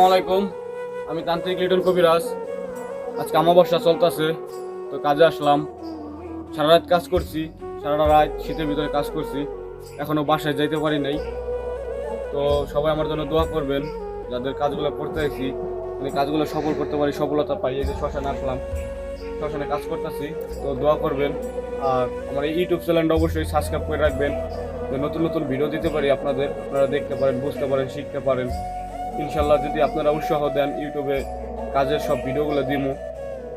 আসসালামু আলাইকুম। আমি তান্ত্রিক লিটন কবিরাজ। আজকে অমাবস্যা চলতেছে, তো কাজে আসলাম। সারা রাত কাজ করছি, সারা রাত শীতের ভিতরে কাজ করছি, এখনো বাসায় যাইতে পারি নাই। তো সবাই আমার জন্য দোয়া করবেন, যাদের কাজগুলো করতে আছি মানে কাজগুলো সফল করতে পারি, সফলতা পাই। এই যে শ্মশানে আসলাম, শ্মশানে কাজ করতেছি, তো দোয়া করবেন। আর আমার এই ইউটিউব চ্যানেলটা অবশ্যই সাবস্ক্রাইব করে রাখবেন, যে নতুন নতুন ভিডিও দিতে পারি আপনারা দেখতে পারেন, বুঝতে পারেন, শিখতে পারেন। ইনশাল্লাহ যদি আপনারা উৎসাহ দেন, ইউটিউবে কাজের সব ভিডিওগুলো দিব,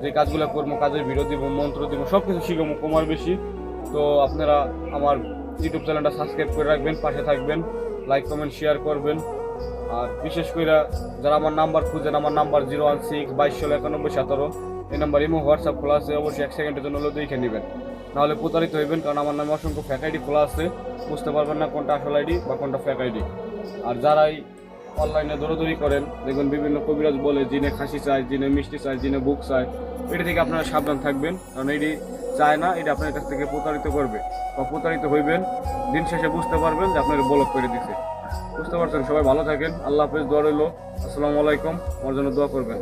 যে কাজগুলো করবো, কাজের ভিডিও দিব, মন্ত্র দিব, সব কিছু শিখবো কমার বেশি। তো আপনারা আমার ইউটিউব চ্যানেলটা সাবস্ক্রাইব করে রাখবেন, পাশে থাকবেন, লাইক কমেন্ট শেয়ার করবেন। আর বিশেষ করে যারা আমার নাম্বার খুঁজেন, আমার নাম্বার 016-2216-9117। এই নাম্বার ইমো হোয়াটসঅ্যাপ খোলা আছে, অবশ্যই 1 সেকেন্ডের জন্য হলেও দেখে নেবেন, নাহলে প্রতারিত হইবেন। কারণ আমার নামে অসংখ্য ফেক আইডি খোলা আছে, বুঝতে পারবেন না কোনটা আসল আইডি বা কোনটা ফেক আইডি। আর যারাই অনলাইনে দৌড়াদৌড়ি করেন, দেখবেন বিভিন্ন কবিরাজ বলে জিনে খাসি চায়, জিনে মিষ্টি চায়, জিনে বুক চায়। এটা থেকে আপনারা সাবধান থাকবেন, কারণ এটি চায় না, এটা আপনার কাছ থেকে প্রতারিত করবে বা প্রতারিত হইবেন। দিন শেষে বুঝতে পারবেন যে আপনার ব্লক করে দিছে। বুঝতে পারছেন? সবাই ভালো থাকেন, আল্লাহ হাফেজ, দোয়া রইল। আসসালামু আলাইকুম, আমার জন্য দোয়া করবেন।